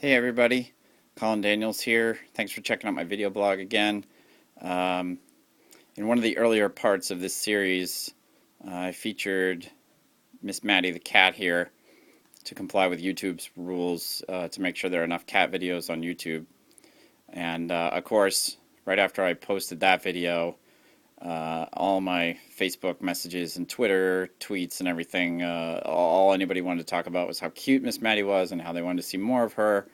Hey everybody, Collin Daniels here. Thanks for checking out my video blog again. In one of the earlier parts of this series, I featured Miss Maddie the cat here to comply with YouTube's rules to make sure there are enough cat videos on YouTube. And of course, right after I posted that video, all my Facebook messages and Twitter tweets and everything, all anybody wanted to talk about was how cute Miss Maddie was and how they wanted to see more of her.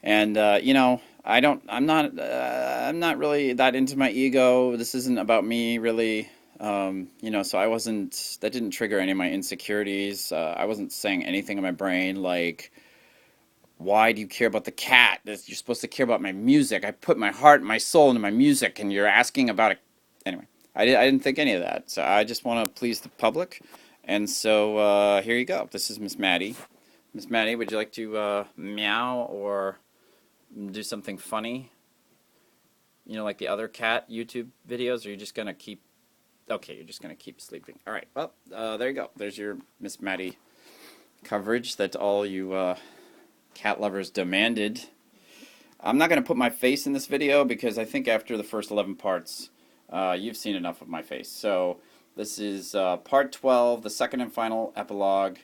And I'm not really that into my ego. This isn't about me really. So that didn't trigger any of my insecurities. I wasn't saying anything in my brain like, why do you care about the cat? You're supposed to care about my music. I put my heart and my soul into my music, and you're asking about it. Anyway, I didn't think any of that. So I just want to please the public. And so here you go. This is Miss Maddie. Miss Maddie, would you like to meow or do something funny? Like the other cat YouTube videos, or you're just going to keep... Okay, you're just going to keep sleeping. All right, well, there you go. There's your Miss Maddie coverage that all you cat lovers demanded. I'm not going to put my face in this video because I think after the first 11 parts, you've seen enough of my face. So this is part 12, the second and final epilogue.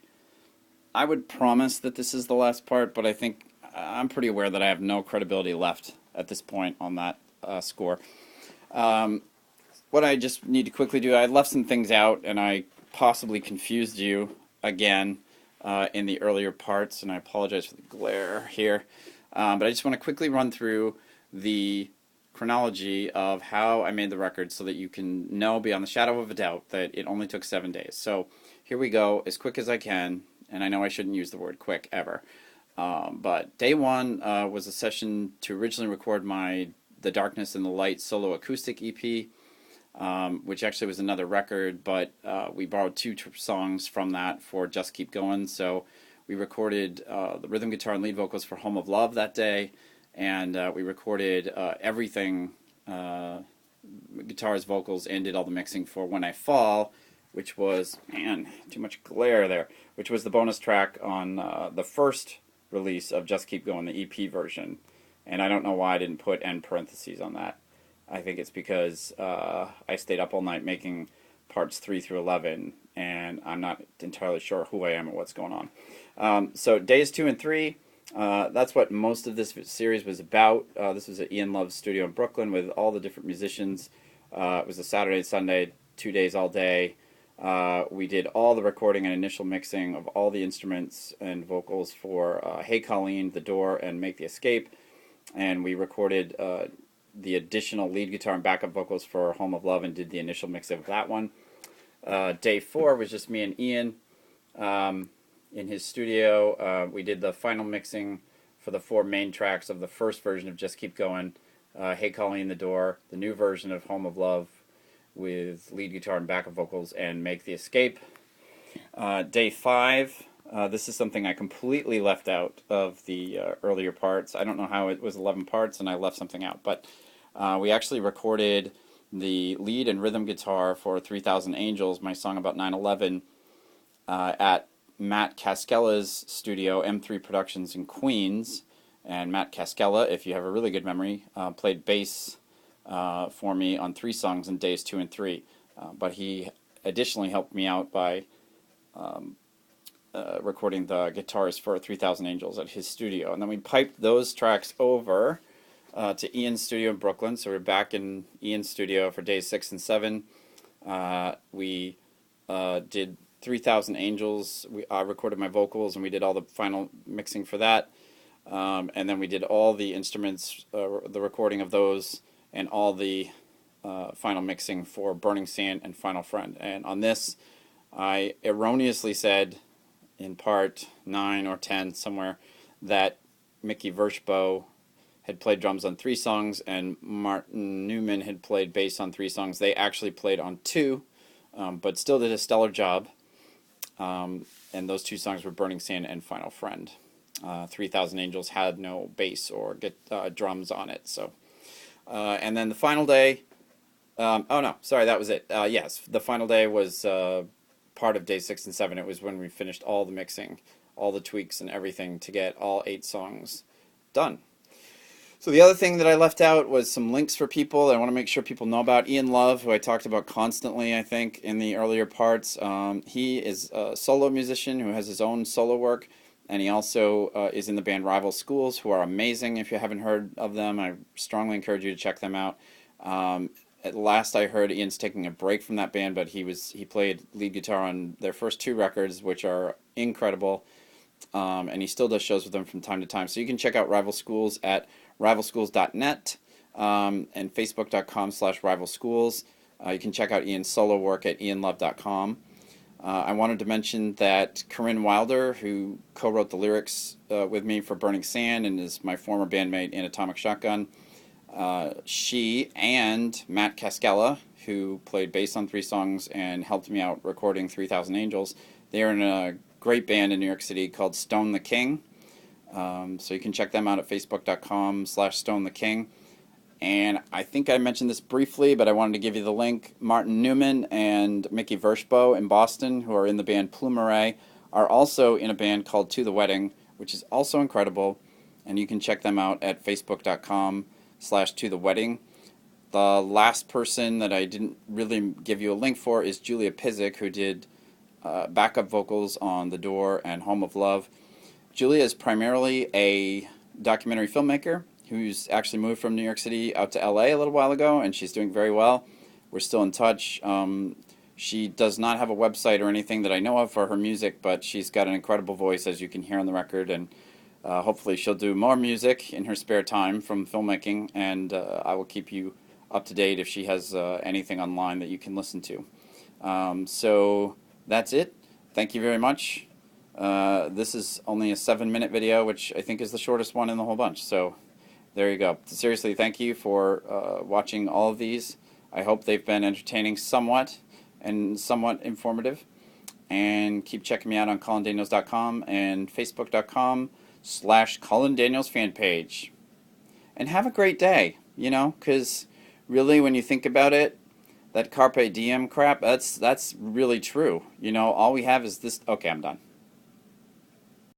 I would promise that this is the last part, but I think I'm pretty aware that I have no credibility left at this point on that score. What I just need to quickly do, I left some things out, and I possibly confused you again in the earlier parts, and I apologize for the glare here. But I just want to quickly run through the chronology of how I made the record so that you can know beyond the shadow of a doubt that it only took 7 days. So here we go, as quick as I can, and I know I shouldn't use the word quick ever. But day one was a session to originally record my The Darkness and the Light solo acoustic EP, which actually was another record, but we borrowed two songs from that for Just Keep Goin. So we recorded the rhythm guitar and lead vocals for Home of Love that day, and we recorded everything, guitars, vocals, and did all the mixing for When I Fall, which was, man, too much glare there, which was the bonus track on the first release of Just Keep Goin, the EP version. And I don't know why I didn't put end parentheses on that. I think it's because I stayed up all night making parts 3 through 11, and I'm not entirely sure who I am or what's going on. So days 2 and 3, that's what most of this series was about. This was at Ian Love's studio in Brooklyn with all the different musicians. It was a Saturday, Sunday, 2 days all day. We did all the recording and initial mixing of all the instruments and vocals for Hey Colleen, The Door, and Make the Escape. And we recorded the additional lead guitar and backup vocals for Home of Love and did the initial mix of that one. Day 4 was just me and Ian in his studio. We did the final mixing for the 4 main tracks of the first version of Just Keep Goin, Hey Colleen, The Door, the new version of Home of Love with lead guitar and backup vocals, and Make the Escape. Day 5, this is something I completely left out of the earlier parts. I don't know how it was 11 parts and I left something out, but we actually recorded the lead and rhythm guitar for 3000 Angels, my song about 9/11, at Matt Cascella's studio, M3 Productions in Queens. And Matt Cascella, if you have a really good memory, played bass for me on 3 songs in days 2 and 3. But he additionally helped me out by recording the guitars for 3000 Angels at his studio. And then we piped those tracks over to Ian's studio in Brooklyn. So we're back in Ian's studio for days 6 and 7. We did 3000 Angels. I recorded my vocals and we did all the final mixing for that. And then we did all the instruments, the recording of those, and all the final mixing for Burning Sand and Final Friend. And on this, I erroneously said in part 9 or 10 somewhere that Mickey Vershbow had played drums on 3 songs and Martin Newman had played bass on 3 songs. They actually played on 2, but still did a stellar job. And those 2 songs were Burning Sand and Final Friend. 3000 Angels had no bass or drums on it. So, and then the final day, oh no, sorry, that was it. Yes, the final day was part of day 6 and 7. It was when we finished all the mixing, all the tweaks and everything to get all 8 songs done. So the other thing that I left out was some links for people that I want to make sure people know about. Ian Love, who I talked about constantly, I think, in the earlier parts. He is a solo musician who has his own solo work, and he also is in the band Rival Schools, who are amazing. If you haven't heard of them, I strongly encourage you to check them out. At last I heard, Ian's taking a break from that band, but he played lead guitar on their first 2 records, which are incredible. And he still does shows with them from time to time. So you can check out Rival Schools at rivalschools.net and facebook.com/rivalschools. You can check out Ian's solo work at ianlove.com. I wanted to mention that Corinne Wilder, who co-wrote the lyrics with me for Burning Sand and is my former bandmate in Atomic Shotgun, she and Matt Cascella, who played bass on 3 songs and helped me out recording 3000 Angels, they are in a great band in New York City called Stone the King. So you can check them out at facebook.com/StoneTheKing. And I think I mentioned this briefly, but I wanted to give you the link. Martin Newman and Mickey Vershbow in Boston, who are in the band Plumeray, are also in a band called To the Wedding, which is also incredible. And you can check them out at facebook.com/ToTheWedding. The last person that I didn't really give you a link for is Julia Pizik, who did backup vocals on The Door and Home of Love. Julia is primarily a documentary filmmaker who's actually moved from New York City out to LA a little while ago, and she's doing very well. We're still in touch. She does not have a website or anything that I know of for her music, but she's got an incredible voice, as you can hear on the record, and hopefully she'll do more music in her spare time from filmmaking, and I will keep you up to date if she has anything online that you can listen to. So that's it. Thank you very much. This is only a 7-minute video, which I think is the shortest one in the whole bunch. So there you go. Seriously, thank you for watching all of these. I hope they've been entertaining somewhat and somewhat informative. And keep checking me out on CollinDaniels.com and Facebook.com/Collin Daniels fan page. And have a great day, you know, because really when you think about it, that Carpe Diem crap, that's really true. You know, all we have is this. Okay, I'm done.